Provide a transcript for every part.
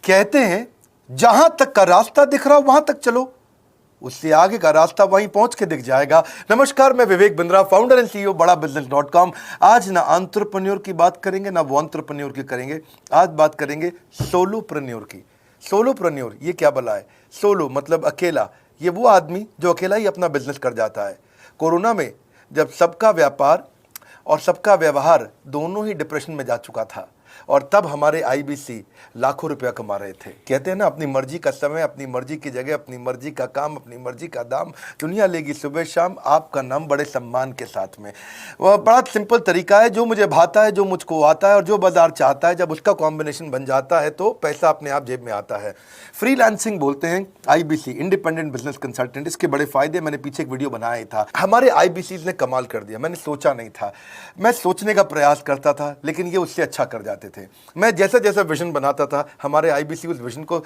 कहते हैं जहां तक का रास्ता दिख रहा हो वहां तक चलो, उससे आगे का रास्ता वहीं पहुंच के दिख जाएगा। नमस्कार, मैं Vivek Bindra, founder and CEO बड़ा बिजनेस.com। आज ना एंटरप्रेन्योर की बात करेंगे ना वो एंटरप्रेन्योर की करेंगे, आज बात करेंगे सोलोप्रेन्योर की। सोलोप्रेन्योर ये क्या भला है? सोलो मतलब अकेला, ये वो आदमी जो अकेला ही अपना बिजनेस कर जाता है। कोरोना में जब सबका व्यापार और सबका व्यवहार दोनों ही डिप्रेशन में जा चुका था, और तब हमारे आईबीसी लाखों रुपया कमा रहे थे। कहते हैं ना, अपनी मर्जी का समय, अपनी मर्जी की जगह, अपनी मर्जी का काम, अपनी मर्जी का दाम, दुनिया लेगी सुबह शाम आपका नाम बड़े सम्मान के साथ में। वह बड़ा सिंपल तरीका है, जो मुझे भाता है, जो मुझको आता है और जो बाजार चाहता है, जब उसका कॉम्बिनेशन बन जाता है तो पैसा अपने आप जेब में आता है। फ्रीलांसिंग बोलते हैं आईबीसी, इंडिपेंडेंट बिजनेस कंसल्टेंट। इसके बड़े फायदे मैंने पीछे एक वीडियो बनाया ही था। हमारे आईबीसी ने कमाल कर दिया, मैंने सोचा नहीं था। मैं सोचने का प्रयास करता था लेकिन ये उससे अच्छा कर जाते थे। मैं जैसा जैसा विजन बनाता था, हमारे आईबीसी उस विजन को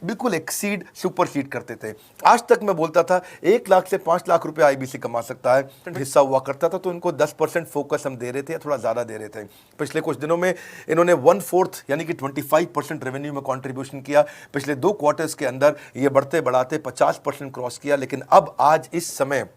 बिल्कुल एक्सीड, सुपरसीड करते थे। आज तक मैं बोलता था 1 लाख से 5 लाख रुपए आईबीसी कमा सकता है, हिस्सा हुआ करता था, तो इनको 10% फोकस हम दे रहे थे या थोड़ा ज़्यादा दे रहे थे। पिछले कुछ दिनों में इन्होंने 1/4 यानी कि 25% रेवेन्यू में कंट्रीब्यूशन किया। पिछले 2 क्वार्टर्स के अंदर ये बढ़ते बढ़ाते 50% क्रॉस किया। लेकिन अब आज इस समय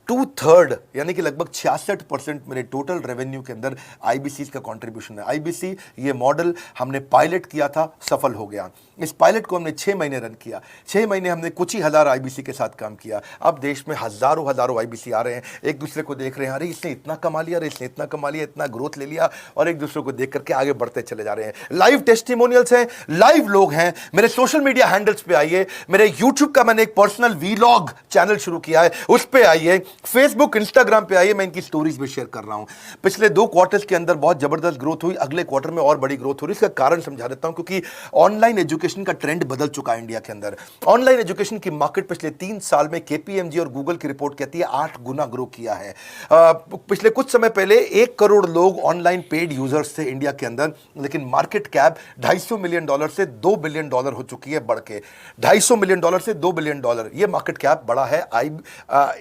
2/3 यानी कि लगभग 66% मेरे टोटल रेवेन्यू के अंदर आईबीसी का कंट्रीब्यूशन है। आईबीसी ये मॉडल हमने पायलट किया था, सफल हो गया। इस पायलट को हमने 6 महीने रन किया। 6 महीने हमने कुछ ही हज़ार आईबीसी के साथ काम किया। अब देश में हज़ारों हज़ारों आईबीसी आ रहे हैं, एक दूसरे को देख रहे हैं, अरे इसने इतना कमा लिया, अरे इसने इतना कमा लिया, इतना ग्रोथ ले लिया, और एक दूसरे को देख करके आगे बढ़ते चले जा रहे हैं। लाइव टेस्टिमोनियल्स हैं, लाइव लोग हैं। मेरे सोशल मीडिया हैंडल्स पे आइए, मेरे यूट्यूब का मैंने एक पर्सनल वीलॉग चैनल शुरू किया है, उस पर आइए, फेसबुक इंस्टाग्राम पे आइए, मैं इनकी स्टोरीज भी शेयर कर रहा हूं। पिछले 2 क्वार्टर्स के अंदर बहुत जबरदस्त ग्रोथ हुई, अगले क्वार्टर में और बड़ी ग्रोथ हो रही है। इसका कारण समझा देता हूं, क्योंकि ऑनलाइन एजुकेशन का ट्रेंड बदल चुका है इंडिया के अंदर। ऑनलाइन एजुकेशन की मार्केट पिछले 3 साल में केपीएमजी और गूगल की रिपोर्ट कहती है 8 गुना ग्रो किया है। पिछले कुछ समय पहले 1 करोड़ लोग ऑनलाइन पेड यूजर्स थे इंडिया के अंदर, लेकिन मार्केट कैप $250 मिलियन से $2 बिलियन हो चुकी है, बढ़ के $250 मिलियन से $2 बिलियन ये मार्केट कैप बढ़ा है।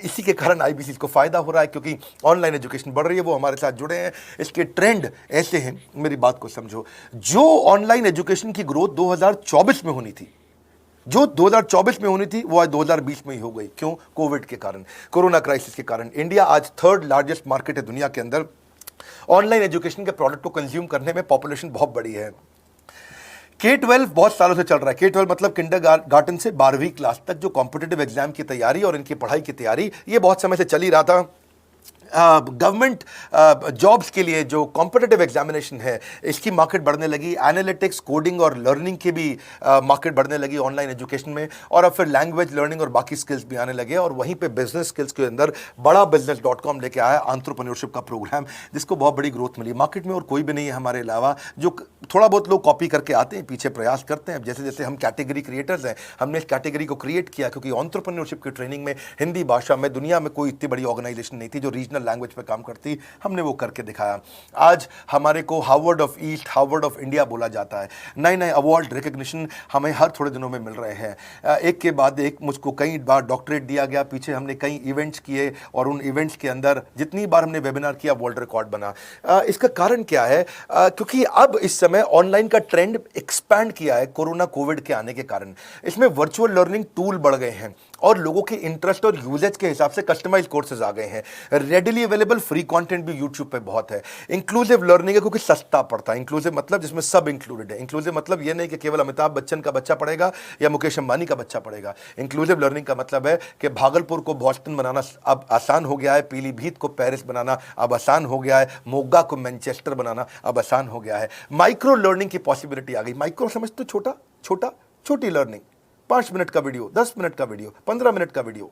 इसी के कारण आईबीसी को फायदा हो रहा है, क्योंकि ऑनलाइन एजुकेशन बढ़ रही है, वो हमारे साथ जुड़े हैं। इसके ट्रेंड ऐसे हैं, मेरी बात को समझो। जो ऑनलाइन एजुकेशन की ग्रोथ 2024 में होनी थी, जो 2024 में होनी थी, वो आज 2020 में ही हो गई। क्यों? कोविड के कारण, कोरोना क्राइसिस के कारण। इंडिया आज 3rd लार्जेस्ट मार्केट है दुनिया के अंदर। ऑनलाइन एजुकेशन के प्रोडक्ट को कंज्यूम करने में पॉपुलेशन बहुत बड़ी है। K-12 बहुत सालों से चल रहा है। K-12 मतलब किंडरगार्टन से 12वीं क्लास तक जो कॉम्पिटिटिव एग्जाम की तैयारी और इनकी पढ़ाई की तैयारी, ये बहुत समय से चल ही रहा था। गवर्नमेंट जॉब्स के लिए जो कॉम्पिटिटिव एग्जामिनेशन है, इसकी मार्केट बढ़ने लगी। एनालिटिक्स, कोडिंग और लर्निंग की भी मार्केट बढ़ने लगी ऑनलाइन एजुकेशन में, और अब फिर लैंग्वेज लर्निंग और बाकी स्किल्स भी आने लगे। और वहीं पे बिजनेस स्किल्स के अंदर बड़ा बिजनेस.com लेके आया एंटरप्रेन्योरशिप का प्रोग्राम, जिसको बहुत बड़ी ग्रोथ मिली मार्केट में। और कोई भी नहीं है हमारे अलावा, जो थोड़ा बहुत लोग कॉपी करके आते हैं, पीछे प्रयास करते हैं। जैसे जैसे हम कैटेगरी क्रिएटर्स हैं, हमने इस कैटेगरी को क्रिएट किया, क्योंकि एंटरप्रेन्योरशिप की ट्रेनिंग में हिंदी भाषा में दुनिया में कोई इतनी बड़ी ऑर्गेनाइजेशन नहीं थी जो रीजनल लैंग्वेज पे काम करती। हमने वो करके दिखाया। आज हमारे को Harvard of east, Harvard of India बोला जाता है। नए नए अवार्ड, रिकग्निशन हमें हर थोड़े दिनों में मिल रहे हैं। एक के बाद एक मुझको कई बार डॉक्टरेट दिया गया। पीछे हमने कई इवेंट्स किए, और उन इवेंट्स के अंदर जितनी बार हमने वेबिनार किया, वर्ल्ड रिकॉर्ड बना। इसका कारण क्या है? क्योंकि अब इस समय ऑनलाइन का ट्रेंड एक्सपैंड किया है कोरोना कोविड के आने के कारण। इसमें वर्चुअल लर्निंग टूल बढ़ गए हैं, और लोगों के इंटरेस्ट और यूजेज के हिसाब से कस्टमाइज कोर्सेज आ गए हैं। रेडिली अवेलेबल फ्री कंटेंट भी यूट्यूब पे बहुत है। इंक्लूसिव लर्निंग है, क्योंकि सस्ता पड़ता है। इंक्लूसिव मतलब जिसमें सब इंक्लूडेड है। इंक्लूसिव मतलब ये नहीं कि केवल अमिताभ बच्चन का बच्चा पढ़ेगा या मुकेश अंबानी का बच्चा पढ़ेगा। इंक्लूसिव लर्निंग का मतलब है कि भागलपुर को बॉस्टन बनाना अब आसान हो गया है, पीलीभीत को पेरिस बनाना अब आसान हो गया है, मोगा को मैनचेस्टर बनाना अब आसान हो गया है। माइक्रो लर्निंग की पॉसिबिलिटी आ गई। माइक्रो समझ तो छोटा छोटा, छोटी लर्निंग, 5 मिनट का वीडियो, 10 मिनट का वीडियो, 15 मिनट का वीडियो।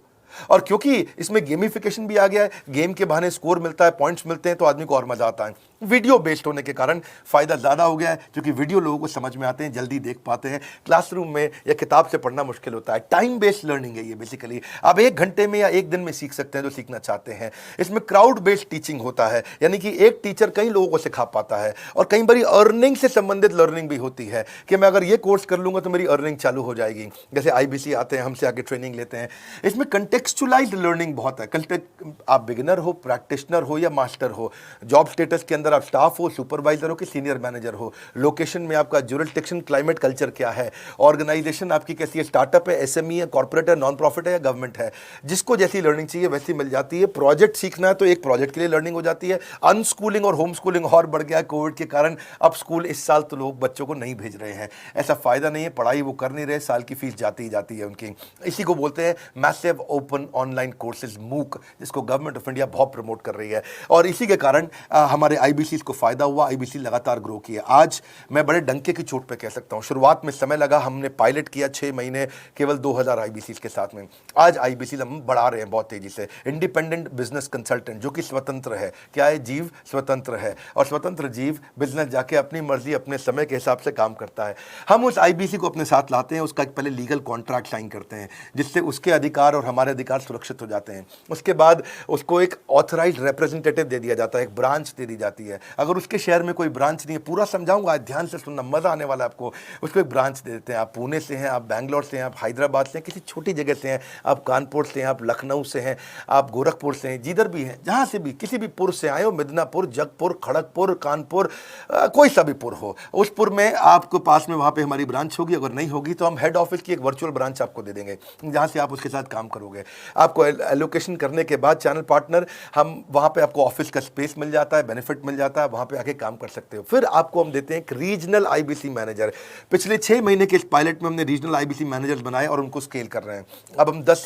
और क्योंकि इसमें गेमिफिकेशन भी आ गया है, गेम के बहाने स्कोर मिलता है, पॉइंट्स मिलते हैं, तो आदमी को और मजा आता है। वीडियो बेस्ड होने के कारण फायदा ज्यादा हो गया है, क्योंकि वीडियो लोगों को समझ में आते हैं, जल्दी देख पाते हैं। क्लासरूम में या किताब से पढ़ना मुश्किल होता है। टाइम बेस्ड लर्निंग है ये बेसिकली। आप 1 घंटे में या 1 दिन में सीख सकते हैं जो सीखना चाहते हैं। इसमें क्राउड बेस्ड टीचिंग होता है, यानी कि एक टीचर कई लोगों को सिखा पाता है। और कई बार अर्निंग से संबंधित लर्निंग भी होती है, कि मैं अगर ये कोर्स कर लूंगा तो मेरी अर्निंग चालू हो जाएगी। जैसे आईबीसी आते हैं, हमसे आगे ट्रेनिंग लेते हैं। इसमें कंटेक्स्ट टेक्सचुअलाइज्ड लर्निंग बहुत है। कल तक आप बिगिनर हो, प्रैक्टिशनर हो या मास्टर हो, जॉब स्टेटस के अंदर आप स्टाफ हो, सुपरवाइजर हो कि सीनियर मैनेजर हो, लोकेशन में आपका जुरिस्डिक्शन, क्लाइमेट, कल्चर क्या है, ऑर्गेनाइजेशन आपकी कैसी है, स्टार्टअप है, एसएमई है, कॉर्पोरेट है, नॉन प्रॉफिट है या गवर्नमेंट है, जिसको जैसी लर्निंग चाहिए वैसी मिल जाती है। प्रोजेक्ट सीखना है तो एक प्रोजेक्ट के लिए लर्निंग हो जाती है। अनस्कूलिंग और होम स्कूलिंग और बढ़ गया कोविड के कारण। अब स्कूल इस साल तो लोग बच्चों को नहीं भेज रहे हैं, ऐसा फायदा नहीं है, पढ़ाई वो कर नहीं रहे, साल की फीस जाती ही जाती है उनकी। इसी को बोलते हैं मैसिव ओपन ऑनलाइन कोर्सेज, मूक, जिसको गवर्नमेंट ऑफ इंडिया बहुत प्रमोट कर रही है। और इसी के कारण हमारे आईबीसी को फायदा हुआ, आईबीसी लगातार ग्रो किया। आज मैं बड़े डंके की चोट पे कह सकता हूं, शुरुआत में समय लगा, हमने पायलट किया 6 महीने केवल 2000 आईबीसी के साथ में। आज आईबीसी हम बढ़ा रहे हैं बहुत तेजी से। इंडिपेंडेंट बिजनेस कंसल्टेंट जो कि स्वतंत्र है, क्या है, जीव स्वतंत्र है, और स्वतंत्र जीव बिजनेस जाके अपनी मर्जी अपने समय के हिसाब से काम करता है। हम उस आईबीसी को अपने साथ लाते हैं, उसका एक पहले लीगल कॉन्ट्रैक्ट साइन करते हैं जिससे उसके अधिकार और हमारे अधिकार सुरक्षित हो जाते हैं। उसके बाद उसको एक ऑथराइज्ड रिप्रेजेंटेटिव दे दिया जाता है, एक ब्रांच दे दी जाती है। अगर उसके शहर में कोई ब्रांच नहीं है, पूरा समझाऊंगा, ध्यान से सुनना, मजा आने वाला है आपको। उसको एक ब्रांच दे देते हैं। आप पुणे से हैं, आप बैंगलोर से हैं, आप हैदराबाद से हैं, किसी छोटी जगह से हैं, आप कानपुर से हैं, आप लखनऊ से हैं, आप गोरखपुर से हैं, जिधर भी हैं, जहां से भी, किसी भी पुर से आए हो, मिदनापुर, जगपुर, खड़गपुर, कानपुर, कोई सा भी पुर हो, उस पुर में आपको पास में वहां पे हमारी ब्रांच होगी। अगर नहीं होगी तो हम हेड ऑफिस की एक वर्चुअल ब्रांच आपको दे देंगे जहां से आप उसके साथ काम करोगे। आपको एलोकेशन करने के बाद चैनल पार्टनर, हम वहां पे आपको ऑफिस का स्पेस मिल जाता है, बेनिफिट मिल जाता है, वहां पे आके काम कर सकते हो। फिर आपको हम देते हैं एक रीजनल आईबीसी मैनेजर। पिछले 6 महीने के इस पायलट में हमने रीजनल आईबीसी मैनेजर बनाए और उनको स्केल कर रहे हैं। अब हम 10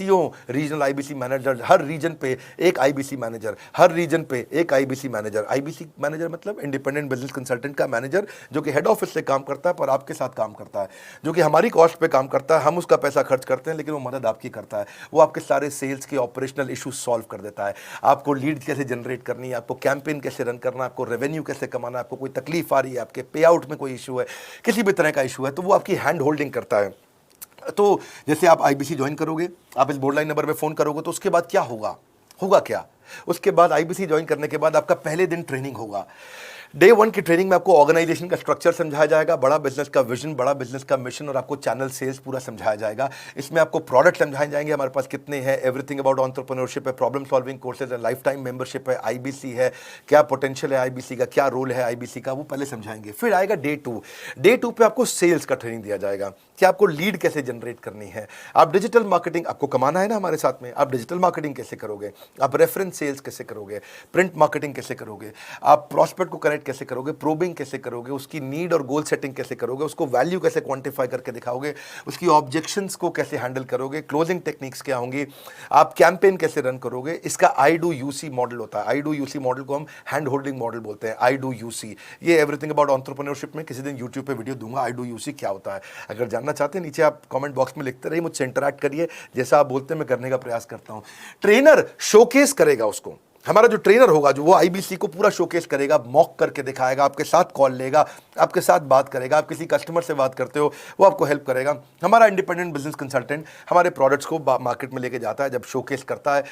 रीजनल आईबीसी मैनेजर, हर रीजन पे एक आईबीसी मैनेजर, हर रीजन पे एक आईबीसी मैनेजर। आईबीसी मैनेजर मतलब इंडिपेंडेंट बिजनेस कंसल्टेंट का मैनेजर, जो कि हेड ऑफिस से काम करता है पर आपके साथ काम करता है, जो कि हमारी कॉस्ट पे काम करता है, हम उसका पैसा खर्च करते हैं लेकिन वो मदद आपकी करता है। वो आपके सारे सेल्स के ऑपरेशनल इश्यूज सॉल्व कर देता है। आपको लीड कैसे जनरेट करनी है, आपको कैंपेन कैसे रन करना है, आपको रेवेन्यू कैसे कमाना है, आपको कोई तकलीफ आ रही है, आपके पे आउट में कोई इशू है, किसी भी तरह का इशू है, तो वो आपकी हैंड होल्डिंग करता है। तो जैसे आप आईबीसी ज्वाइन करोगे, आप इस बोर्ड लाइन नंबर पे फोन करोगे, तो उसके बाद क्या होगा, होगा क्या, उसके बाद आईबीसी ज्वाइन करने के बाद आपका पहले दिन ट्रेनिंग होगा। डे 1 की ट्रेनिंग में आपको ऑर्गेनाइजेशन का स्ट्रक्चर समझाया जाएगा, बड़ा बिजनेस का विजन, बड़ा बिजनेस का मिशन, और आपको चैनल सेल्स पूरा समझाया जाएगा। इसमें आपको प्रोडक्ट समझाए जाएंगे, हमारे पास कितने हैं, एवरीथिंग अबाउट एंटरप्रेन्योरशिप है, प्रॉब्लम सॉल्विंग कोर्सेज है, लाइफ टाइम मेंबरशिप है, आईबीसी है, क्या पोटेंशियल है आईबीसी का, क्या रोल है आईबीसी का, वो पहले समझाएंगे। फिर आएगा डे 2। डे 2 पे आपको सेल्स का ट्रेनिंग दिया जाएगा कि आपको लीड कैसे जनरेट करनी है, आप डिजिटल मार्केटिंग, आपको कमाना है ना हमारे साथ में, आप डिजिटल मार्केटिंग कैसे करोगे, आप रेफरेंस सेल्स कैसे करोगे, प्रिंट मार्केटिंग कैसे करोगे, आप प्रॉस्पेक्ट को कनेक्ट कैसे करोगे, प्रोबिंग कैसे करोगे, उसकी नीड और गोल सेटिंग कैसे करोगे, उसको वैल्यू कैसे क्वांटिफाई करके दिखाओगे, उसकी ऑब्जेक्शंस को कैसे हैंडल करोगे, क्लोजिंग टेक्निक्स क्या होंगी, आप कैंपेन कैसे रन करोगे। इसका आई डू यूसी मॉडल होता है। आई डू यूसी मॉडल को हम हैंड होल्डिंग मॉडल बोलते हैं। आई डू यूसी, ये एवरीथिंग अबाउट एंटरप्रेन्योरशिप में किसी दिन यूट्यूब पे वीडियो दूंगा, आई डू यूसी क्या होता है। अगर जानना चाहते हैं नीचे आप कमेंट बॉक्स में लिखते रहिए, मुझसे इंटरैक्ट करिए, जैसा आप बोलते हैं मैं करने का प्रयास करता हूं। ट्रेनर शोकेस करेगा उसको, हमारा जो ट्रेनर होगा, जो वो आईबीसी को पूरा शोकेस करेगा, मॉक करके दिखाएगा, आपके साथ कॉल लेगा, आपके साथ बात करेगा, आप किसी कस्टमर से बात करते हो वो आपको हेल्प करेगा। हमारा इंडिपेंडेंट बिजनेस कंसल्टेंट हमारे प्रोडक्ट्स को मार्केट में लेके जाता है, जब शोकेस करता है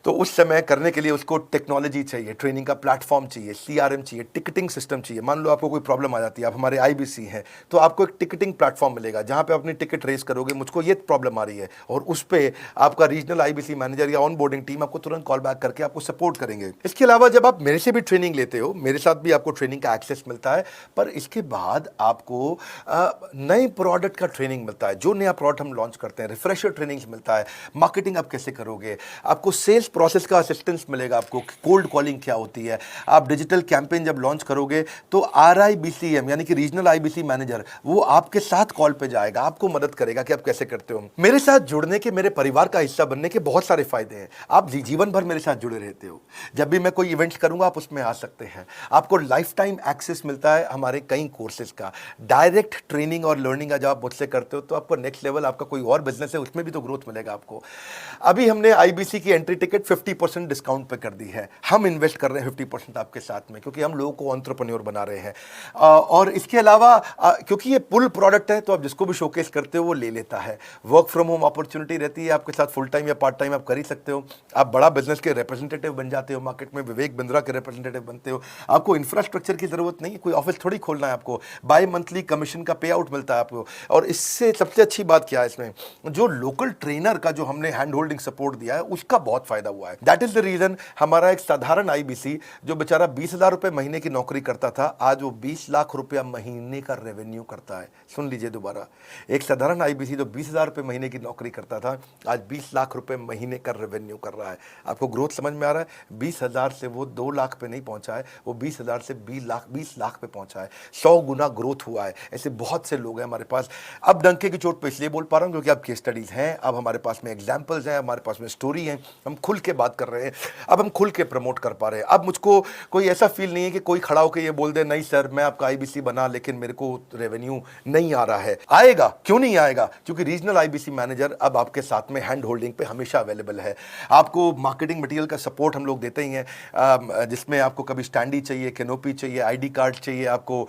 तो उस समय करने के लिए उसको टेक्नोलॉजी चाहिए, ट्रेनिंग का प्लेटफॉर्म चाहिए, सीआरएम चाहिए, टिकटिंग सिस्टम चाहिए। मान लो आपको कोई प्रॉब्लम आ जाती है, आप हमारे आईबीसी हैं, तो आपको एक टिकटिंग प्लेटफॉर्म मिलेगा जहां पे अपनी टिकट रेस करोगे, मुझको ये प्रॉब्लम आ रही है, और उस पर आपका रीजनल आईबीसी मैनेजर या ऑन बोर्डिंग टीम आपको तुरंत कॉल बैक करके आपको सपोर्ट करेंगे। इसके अलावा जब आप मेरे से भी ट्रेनिंग लेते हो, मेरे साथ भी आपको ट्रेनिंग का एक्सेस मिलता है, पर इसके बाद आपको नए प्रोडक्ट का ट्रेनिंग मिलता है। जो नया प्रोडक्ट हम लॉन्च करते हैं, रिफ्रेशर ट्रेनिंग मिलता है, मार्केटिंग आप कैसे करोगे, आपको सेल्स प्रोसेस का असिस्टेंस मिलेगा, आपको कोल्ड कॉलिंग क्या होती है, आप डिजिटल कैंपेन जब लॉन्च करोगे तो RIBCM यानी कि रीजनल आईबीसी मैनेजर वो आपके साथ कॉल पे जाएगा, आपको मदद करेगा कि आप कैसे करते हो। मेरे साथ जुड़ने के, मेरे परिवार का हिस्सा बनने के बहुत सारे फायदे हैं। आप जीवन भर मेरे साथ जुड़े रहते हो, जब भी मैं कोई इवेंट्स करूंगा आप उसमें आ सकते हैं, आपको लाइफ टाइम एक्सेस मिलता है हमारे कई कोर्सेज का, डायरेक्ट ट्रेनिंग और लर्निंग जब आप मुझसे करते हो तो आपको नेक्स्ट लेवल, आपका कोई और बिजनेस है उसमें भी तो ग्रोथ मिलेगा आपको। अभी हमने आईबीसी की एंट्री टिकट 50% डिस्काउंट पे कर दी है, हम इन्वेस्ट कर रहे हैं 50% आपके साथ में, क्योंकि हम लोगों को एंटरप्रेन्योर बना रहे हैं। और इसके अलावा क्योंकि ये पुल प्रोडक्ट है तो आप जिसको भी शोकेस करते हो वो ले लेता है। वर्क फ्रॉम होम अपॉर्चुनिटी रहती है आपके साथ, फुल टाइम या पार्ट टाइम आप कर ही सकते हो। आप बड़ा बिजनेस के रिप्रेजेंटेटिव बन जाते हो मार्केट में, विवेक बिंद्रा के रिप्रेजेंटेटिव बनते हो, आपको इंफ्रास्ट्रक्चर की जरूरत नहीं है, कोई ऑफिस थोड़ी खोलना है आपको, बाई मंथली कमीशन का पे आउट मिलता है आपको। और इससे सबसे अच्छी बात क्या है इसमें, जो लोकल ट्रेनर का जो हमने हैंड होल्डिंग सपोर्ट दिया है उसका बहुत फायदा हुआ है। दैट इज द रीजन हमारा एक साधारण आईबीसी जो बेचारा 20,000 रुपए महीने की नौकरी करता था, आज वो 20 लाख रुपया महीने का रेवेन्यू करता है। सुन लीजिए दोबारा, एक साधारण आईबीसी जो 20,000 रुपए महीने की नौकरी करता था, आज 20 लाख रुपए महीने का रेवेन्यू कर रहा है। आपको ग्रोथ समझ में आ रहा है? 20,000 से वो 2 लाख पे नहीं पहुंचा है, वो 20,000 से 20 लाख पे पहुंचा है। 100 गुना ग्रोथ हुआ है। ऐसे बहुत से लोग हैं हमारे पास। अब डंके की चोट पे इसलिए बोल पा रहा हूं क्योंकि अब केस स्टडीज हैं, अब हमारे पास में एग्जाम्पल्स हैं, हमारे पास में स्टोरी है, हम खुल के बात कर रहे हैं, अब हम खुल के प्रमोट कर पा रहे हैं। अब मुझको कोई ऐसा फील नहीं है कि कोई खड़ा होकर ये बोल दे नहीं सर मैं आपका आईबीसी बना लेकिन मेरे को रेवेन्यू नहीं आ रहा है। आएगा, क्यों नहीं आएगा? क्योंकि रीजनल आईबीसी मैनेजर अब आपके साथ में हैंड होल्डिंग पे हमेशा अवेलेबल है। आपको मार्केटिंग मटेरियल का सपोर्ट हम लोग देते ही हैं, जिसमें आपको कभी स्टैंडी चाहिए, कैनोपी चाहिए, आईडी कार्ड चाहिए, आपको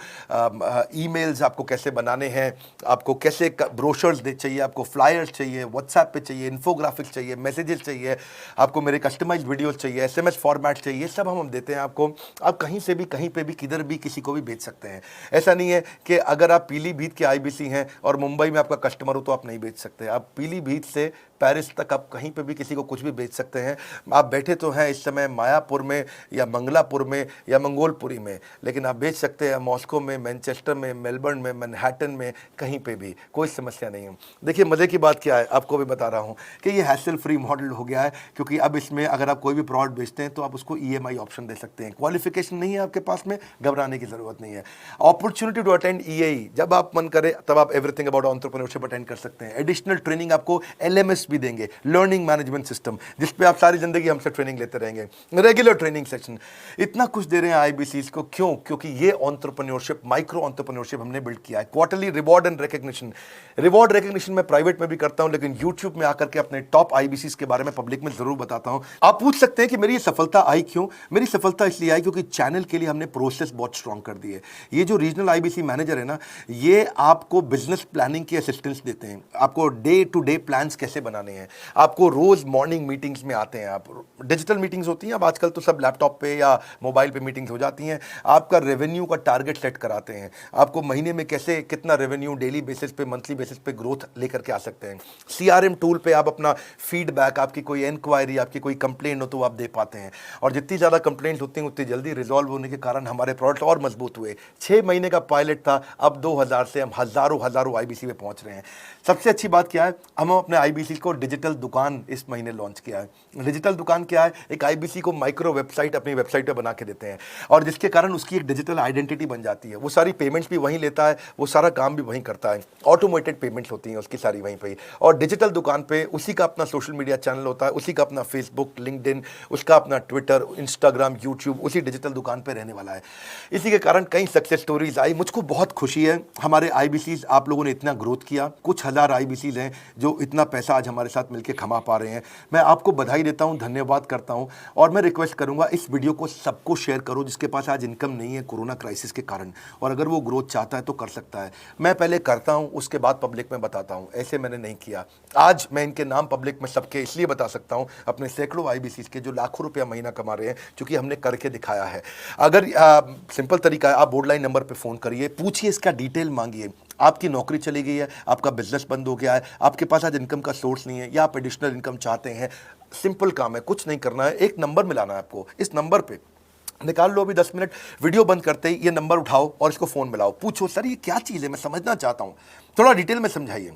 ईमेल्स आपको कैसे बनाने हैं, आपको कैसे ब्रोशर्स चाहिए, आपको फ्लायर्स चाहिए, व्हाट्सएप पे चाहिए, इन्फोग्राफिक्स चाहिए, मैसेजेस चाहिए, आपको मेरे कस्टमाइज वीडियोस चाहिए, एसएमएस फॉर्मेट चाहिए, सब हम देते हैं आपको। आप कहीं से भी, कहीं पे भी, किधर भी, किसी को भी बेच सकते हैं। ऐसा नहीं है कि अगर आप पीलीभीत के आईबीसी हैं और मुंबई में आपका कस्टमर हो तो आप नहीं बेच सकते। आप पीलीभीत से पेरिस तक आप कहीं पे भी किसी को कुछ भी बेच सकते हैं। आप बैठे तो हैं इस समय मायापुर में या मंगलापुर में या मंगोलपुरी में, लेकिन आप बेच सकते हैं मॉस्को में, मैनचेस्टर में, मेलबर्न में, मैनहट्टन में, कहीं पे भी, कोई समस्या नहीं है। देखिए मज़े की बात क्या है, आपको भी बता रहा हूँ कि ये हैसल फ्री मॉडल हो गया है, क्योंकि अब इसमें अगर आप कोई भी प्रोडक्ट बेचते हैं तो आप उसको ईएमआई ऑप्शन दे सकते हैं। क्वालिफिकेशन नहीं है आपके पास में, घबराने की ज़रूरत नहीं है। अपॉर्चुनिटी टू अटेंड ईएई, जब आप मन करे तब आप एवरीथिंग अबाउट एंटरप्रेन्योरशिप अटेंड कर सकते हैं। एडिशनल ट्रेनिंग आपको एलएमएस भी देंगे, लर्निंग मैनेजमेंट सिस्टम, जिस पे आप सारी जिंदगी हमसे ट्रेनिंग लेते रहेंगे, रेगुलर ट्रेनिंग सेशन, इतना कुछ दे रहे हैं आईबीसीज को। क्यों? क्योंकि ये एंटरप्रेन्योरशिप, माइक्रो एंटरप्रेन्योरशिप हमने बिल्ड किया है। Quarterly reward and recognition, reward recognition मैं प्राइवेट में भी करता हूं, लेकिन यूट्यूब में आकर के अपने टॉप आईबीसीज के बारे में पब्लिक में जरूर बताता हूं। आप पूछ सकते हैं कि मेरी ये सफलता आई क्यों? मेरी सफलता इसलिए आई क्योंकि चैनल के लिए हमने प्रोसेस बहुत स्ट्रांग कर दी है। ये जो रीजनल आईबीसी मैनेजर है ना, ये आपको बिजनेस प्लानिंग की असिस्टेंस देते हैं, आपको डे टू डे प्लान्स कैसे बनाने हैं, आपको रोज मॉर्निंग मीटिंग्स में आते हैं। आप डिजिटल मीटिंग्स होती हैं, अब आजकल तो सब लैपटॉप पे या मोबाइल पे मीटिंग्स हो जाती हैं। आपका रेवेन्यू का टारगेट सेट कराते हैं, आपको महीने में कैसे कितना रेवेन्यू डेली बेसिस पे, मंथली बेसिस पे ग्रोथ लेकर के आ सकते हैं। सीआरएम टूल पे आप अपना फीडबैक, आपकी कोई इंक्वायरी, आपकी कोई कंप्लेंट हो तो आप दे पाते हैं, और जितनी ज़्यादा कंप्लेंट होती हैं उतनी जल्दी रिजॉल्व होने के कारण हमारे प्रोडक्ट और मजबूत हुए। 6 महीने का पायलट था, अब 2000 से हम हज़ारों आईबीसी पे पहुंच रहे हैं। सबसे अच्छी बात क्या है, हम अपने आईबीसी को डिजिटल दुकान इस महीने लॉन्च किया है। डिजिटल दुकान क्या है? एक आईबीसी को माइक्रो वेबसाइट अपनी वेबसाइट पे बना के देते हैं, और जिसके कारण उसकी एक डिजिटल आइडेंटिटी बन जाती है। वो सारी पेमेंट्स भी वहीं लेता है, वो सारा काम भी वहीं करता है, ऑटोमेटेड पेमेंट्स होती हैं उसकी सारी वहीं पे ही। और डिजिटल दुकान पे उसी का अपना सोशल मीडिया चैनल होता है, उसी का अपना फेसबुक, लिंक्डइन, उसका अपना ट्विटर, इंस्टाग्राम, यूट्यूब उसी डिजिटल दुकान पे रहने वाला है। इसी के कारण कई सक्सेस स्टोरीज आई। मुझको बहुत खुशी है, हमारे आईबीसीज आप लोगों ने इतना ग्रोथ किया। कुछ हज़ार आईबीसीज हैं जो इतना पैसा आज हमारे साथ मिलकर कमा पा रहे हैं। मैं आपको बधाई देता हूं, धन्यवाद करता हूं, और मैं रिक्वेस्ट करूंगा इस वीडियो को सबको शेयर करो जिसके पास आज इनकम नहीं है कोरोना क्राइसिस के कारण, और अगर वो ग्रोथ चाहता है तो कर सकता है। मैं पहले करता हूं, उसके बाद पब्लिक में बताता हूं, ऐसे मैंने नहीं किया। आज मैं इनके नाम पब्लिक में सबके इसलिए बता सकता हूं, अपने सैकड़ों आईबीसीज के जो लाखों रुपया महीना कमा रहे हैं, क्योंकि हमने करके दिखाया है। अगर सिंपल तरीका है, आप बोर्डलाइन नंबर पर फोन करिए, पूछिए, इसका डिटेल मांगिए। आपकी नौकरी चली गई है, आपका बिजनेस बंद हो गया है, आपके पास आज इनकम का सोर्स नहीं है, या आप एडिशनल इनकम चाहते हैं, सिंपल काम है, कुछ नहीं करना है, एक नंबर मिलाना है आपको। इस नंबर पे निकाल लो अभी 10 मिनट, वीडियो बंद करते ही ये नंबर उठाओ और इसको फ़ोन मिलाओ, पूछो सर ये क्या चीज़ है, मैं समझना चाहता हूँ, थोड़ा डिटेल में समझाइए।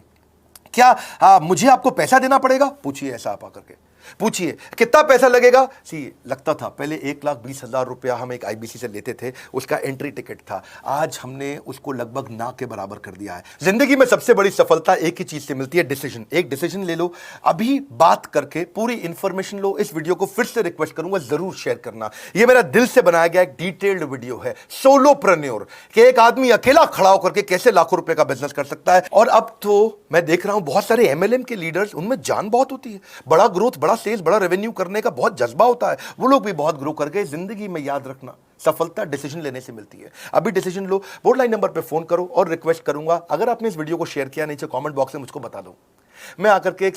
क्या मुझे आपको पैसा देना पड़ेगा? पूछिए, ऐसा आप आकर के पूछिए। कितना पैसा लगेगा? सी लगता था पहले 1,20,000 रुपया हम एक आईबीसी से लेते थे, उसका एंट्री टिकट था, आज हमने उसको लगभग ना के बराबर कर दिया है। जिंदगी में सबसे बड़ी सफलता एक ही चीज से मिलती है, डिसीजन। एक डिसीजन ले लो, अभी बात करके पूरी इंफॉर्मेशन लो। इस वीडियो को फिर से रिक्वेस्ट करूंगा जरूर शेयर करना। यह मेरा दिल से बनाया गया एक डिटेल्ड वीडियो है, सोलोप्रेन्योर, कि एक आदमी अकेला खड़ा होकर के कैसे लाखों रुपए का बिजनेस कर सकता है। और अब तो मैं देख रहा हूं बहुत सारे एमएलएम के लीडर्स, उनमें जान बहुत होती है, बड़ा ग्रोथ, बड़ा सेल्स, बड़ा रेवेन्यू करने का बहुत जज्बा होता है, वो लोग भी बहुत ग्रो कर गए। जिंदगी में याद रखना, सफलता डिसीजन लेने से मिलती है। अभी डिसीजन लो, बोर्ड लाइन नंबर पे फोन करो, और रिक्वेस्ट करूंगा अगर आपने इस वीडियो को शेयर किया, नीचे कमेंट बॉक्स में मुझको बता दो। मैं आकर के एक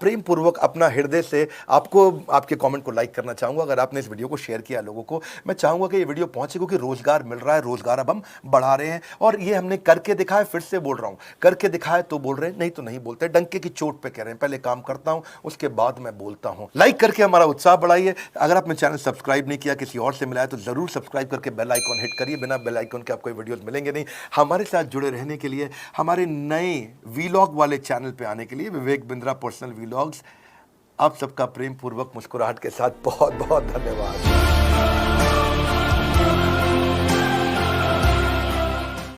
प्रेम पूर्वक अपना हृदय से आपको आपके कमेंट को लाइक करना चाहूँगा। अगर आपने इस वीडियो को शेयर किया लोगों को, मैं चाहूँगा कि ये वीडियो पहुँचे, क्योंकि रोज़गार मिल रहा है, रोज़गार अब हम बढ़ा रहे हैं और ये हमने करके दिखाया। फिर से बोल रहा हूँ, करके दिखाया तो बोल रहे हैं, नहीं तो नहीं बोलते। डंके की चोट पे कह रहे हैं, पहले काम करता हूँ उसके बाद मैं बोलता हूँ। लाइक करके हमारा उत्साह बढ़ाइए। अगर आपने चैनल सब्सक्राइब नहीं किया, किसी और से मिला है, तो ज़रूर सब्सक्राइब करके बेल आइकॉन हिट करिए। बिना बेल आइकॉन के आपको वीडियोज़ मिलेंगे नहीं। हमारे साथ जुड़े रहने के लिए, हमारे नए वीलॉग वाले चैनल पे आने के लिए, विवेक बिंद्रा पर्सनल वीलॉग्स, आप सबका प्रेम पूर्वक मुस्कुराहट के साथ बहुत बहुत धन्यवाद।